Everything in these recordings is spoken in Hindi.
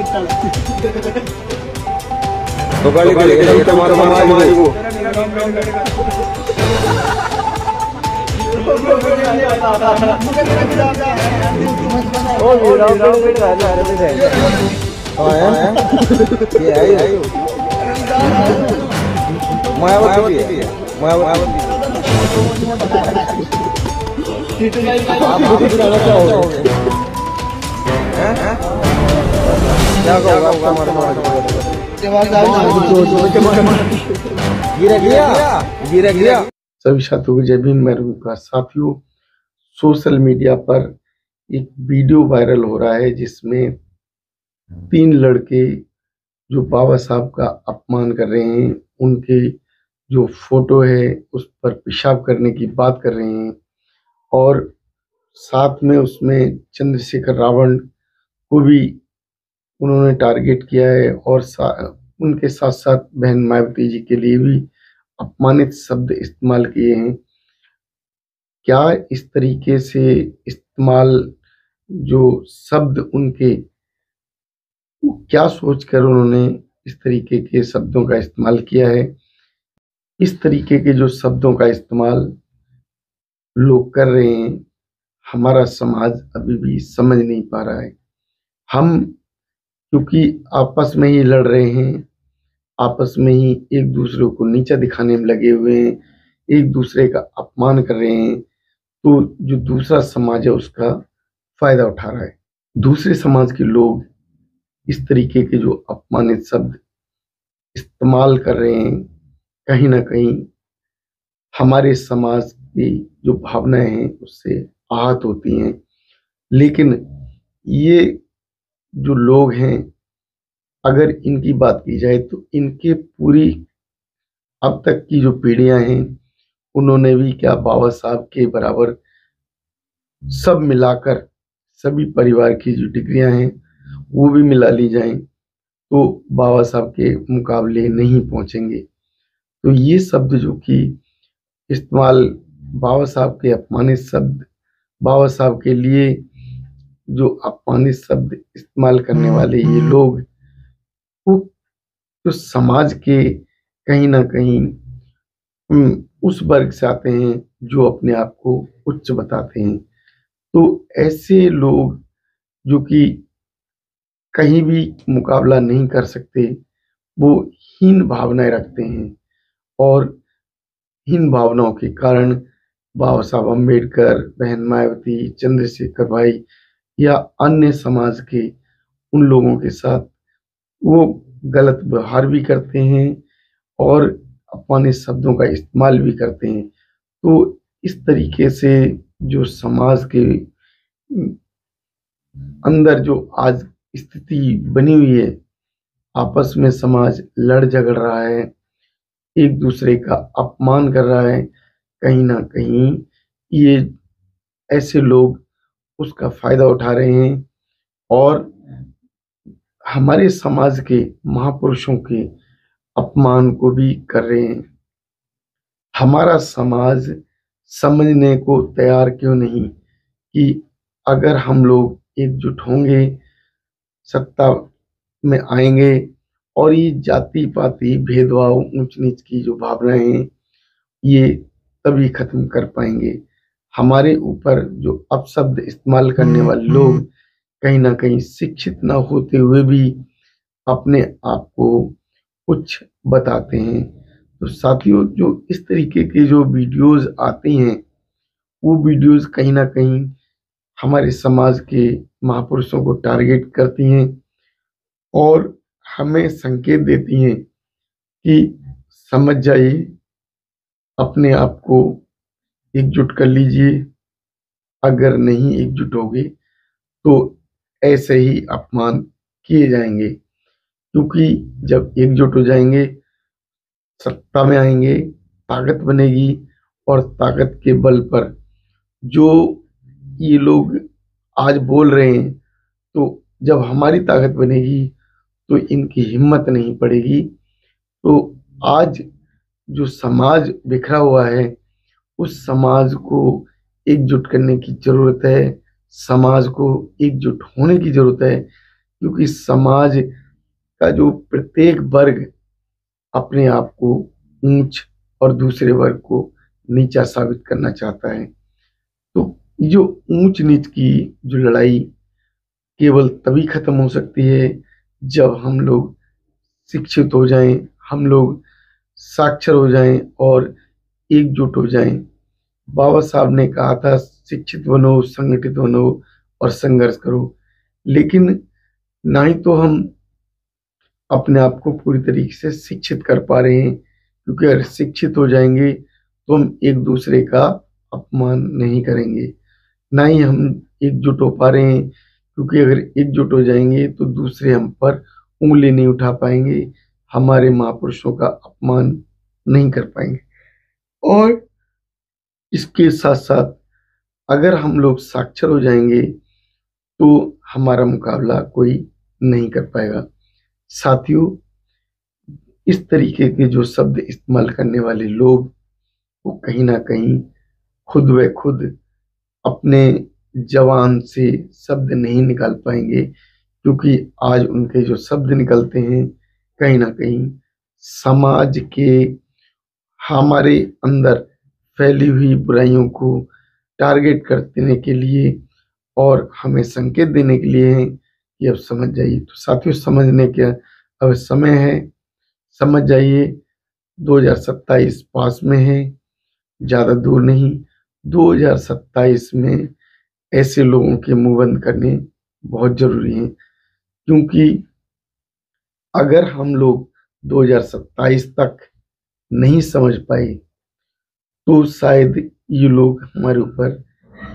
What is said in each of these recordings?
तो गाड़ी के लिए तुम्हारा मामा वो ओ ये है मायावती है मायावती सभी साथियों को जय भीम। मैं रविकाश। साथियों, सोशल मीडिया पर एक वीडियो वायरल हो रहा है जिसमें 3 लड़के जो बाबा साहब का अपमान कर रहे हैं, उनके जो फोटो है उस पर पेशाब करने की बात कर रहे हैं और साथ में उसमें चंद्रशेखर रावण को भी उन्होंने टारगेट किया है और उनके साथ साथ बहन मायावती जी के लिए भी अपमानित शब्द इस्तेमाल किए हैं। क्या इस तरीके से इस्तेमाल जो शब्द उनके, क्या सोचकर उन्होंने इस तरीके के शब्दों का इस्तेमाल किया है? इस तरीके के जो शब्दों का इस्तेमाल लोग कर रहे हैं, हमारा समाज अभी भी समझ नहीं पा रहा है। हम क्योंकि आपस में ही लड़ रहे हैं, आपस में ही एक दूसरे को नीचा दिखाने में लगे हुए हैं, एक दूसरे का अपमान कर रहे हैं, तो जो दूसरा समाज है उसका फायदा उठा रहा है। दूसरे समाज के लोग इस तरीके के जो अपमानित शब्द इस्तेमाल कर रहे हैं, कहीं ना कहीं हमारे समाज की जो भावनाएं हैं उससे आहत होती हैं। लेकिन ये जो लोग हैं, अगर इनकी बात की जाए तो इनके पूरी अब तक की जो पीढ़ियां हैं, उन्होंने भी क्या बाबा साहब के बराबर सब मिलाकर सभी परिवार की जो डिग्रियां हैं वो भी मिला ली जाएं तो बाबा साहब के मुकाबले नहीं पहुंचेंगे। तो ये शब्द जो कि इस्तेमाल, बाबा साहब के अपमानित शब्द, बाबा साहब के लिए जो अपमानित शब्द इस्तेमाल करने वाले ये लोग, वो जो समाज के कहीं ना कहीं उस वर्ग से आते हैं जो अपने आप को उच्च बताते हैं। तो ऐसे लोग जो कि कहीं भी मुकाबला नहीं कर सकते, वो हीन भावनाएं रखते हैं और इन भावनाओं के कारण बाबा साहब अम्बेडकर, बहन मायावती, चंद्रशेखर भाई या अन्य समाज के उन लोगों के साथ वो गलत व्यवहार भी करते हैं और अपमानित शब्दों का इस्तेमाल भी करते हैं। तो इस तरीके से जो समाज के अंदर जो आज स्थिति बनी हुई है, आपस में समाज लड़ झगड़ रहा है, एक दूसरे का अपमान कर रहा है, कहीं ना कहीं ये ऐसे लोग उसका फायदा उठा रहे हैं और हमारे समाज के महापुरुषों के अपमान को भी कर रहे हैं। हमारा समाज समझने को तैयार क्यों नहीं कि अगर हम लोग एकजुट होंगे, सत्ता में आएंगे और ये जाति पाति भेदभाव, ऊंच नीच की जो भावनाएं हैं, ये तभी खत्म कर पाएंगे। हमारे ऊपर जो अपशब्द इस्तेमाल करने वाले लोग कहीं ना कहीं शिक्षित ना होते हुए भी अपने आप को कुछ बताते हैं। तो साथियों, जो इस तरीके के जो वीडियोस आती हैं, वो वीडियोस कहीं ना कहीं हमारे समाज के महापुरुषों को टारगेट करती हैं और हमें संकेत देती हैं कि समझ जाइए, अपने आप को एकजुट कर लीजिए। अगर नहीं एकजुट होगे तो ऐसे ही अपमान किए जाएंगे, क्योंकि जब एकजुट हो जाएंगे, सत्ता में आएंगे, ताकत बनेगी और ताकत के बल पर जो ये लोग आज बोल रहे हैं, तो जब हमारी ताकत बनेगी तो इनकी हिम्मत नहीं पड़ेगी। तो आज जो समाज बिखरा हुआ है, उस समाज को एकजुट करने की जरूरत है, समाज को एकजुट होने की जरूरत है। क्योंकि समाज का जो प्रत्येक वर्ग अपने आप को ऊंच और दूसरे वर्ग को नीचा साबित करना चाहता है। तो जो ऊंच नीच की जो लड़ाई केवल तभी खत्म हो सकती है जब हम लोग शिक्षित हो जाएं, हम लोग साक्षर हो जाएं और एकजुट हो जाएं। बाबा साहब ने कहा था शिक्षित बनो, संगठित बनो और संघर्ष करो। लेकिन ना ही तो हम अपने आप को पूरी तरीके से शिक्षित कर पा रहे हैं, क्योंकि अगर शिक्षित हो जाएंगे तो हम एक दूसरे का अपमान नहीं करेंगे। ना ही हम एकजुट हो पा रहे हैं, क्योंकि अगर एकजुट हो जाएंगे तो दूसरे हम पर उंगली नहीं उठा पाएंगे, हमारे महापुरुषों का अपमान नहीं कर पाएंगे। और इसके साथ साथ अगर हम लोग साक्षर हो जाएंगे तो हमारा मुकाबला कोई नहीं कर पाएगा। साथियों, इस तरीके के जो शब्द इस्तेमाल करने वाले लोग वो कहीं ना कहीं खुद व खुद अपने जबान से शब्द नहीं निकाल पाएंगे, क्योंकि आज उनके जो शब्द निकलते हैं कहीं ना कहीं समाज के हमारे अंदर फैली हुई बुराइयों को टारगेट करने के लिए और हमें संकेत देने के लिए है कि अब समझ जाइए। तो साथियों, समझने का अब समय है, समझ जाइए। 2027 पास में है, ज़्यादा दूर नहीं। 2027 में ऐसे लोगों के मुंह बंद करने बहुत जरूरी हैं, क्योंकि अगर हम लोग 2027 तक नहीं समझ पाए तो शायद ये लोग हमारे ऊपर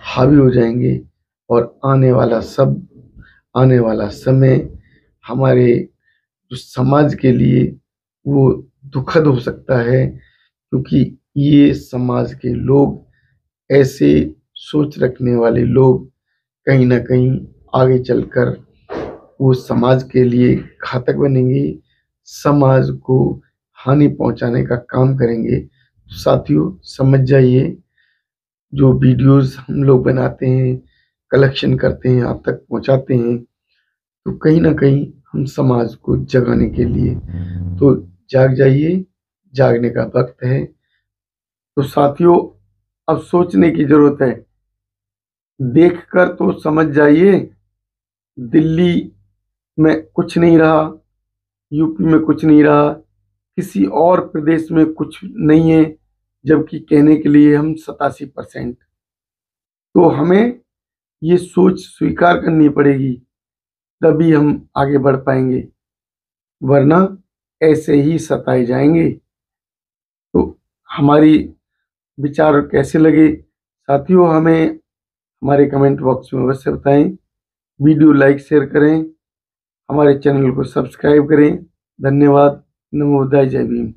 हावी हो जाएंगे और आने वाला समय हमारे जो समाज के लिए वो दुखद हो सकता है, क्योंकि ये समाज के लोग, ऐसे सोच रखने वाले लोग कहीं ना कहीं आगे चलकर वो समाज के लिए घातक बनेंगे, समाज को हानि पहुंचाने का काम करेंगे। तो साथियों, समझ जाइए, जो वीडियोस हम लोग बनाते हैं, कलेक्शन करते हैं, आप तक पहुंचाते हैं, तो कहीं ना कहीं हम समाज को जगाने के लिए, तो जाग जाइए, जागने का वक्त है। तो साथियों, अब सोचने की जरूरत है। देखकर तो समझ जाइए, दिल्ली में कुछ नहीं रहा, यूपी में कुछ नहीं रहा, किसी और प्रदेश में कुछ नहीं है, जबकि कहने के लिए हम 87%। तो हमें ये सोच स्वीकार करनी पड़ेगी, तभी हम आगे बढ़ पाएंगे, वरना ऐसे ही सताए जाएंगे। तो हमारी विचार कैसे लगे साथियों, हमें हमारे कमेंट बॉक्स में अवश्य बताएं। वीडियो लाइक शेयर करें, हमारे चैनल को सब्सक्राइब करें। धन्यवाद। नमो बुद्धाय, जय भीम।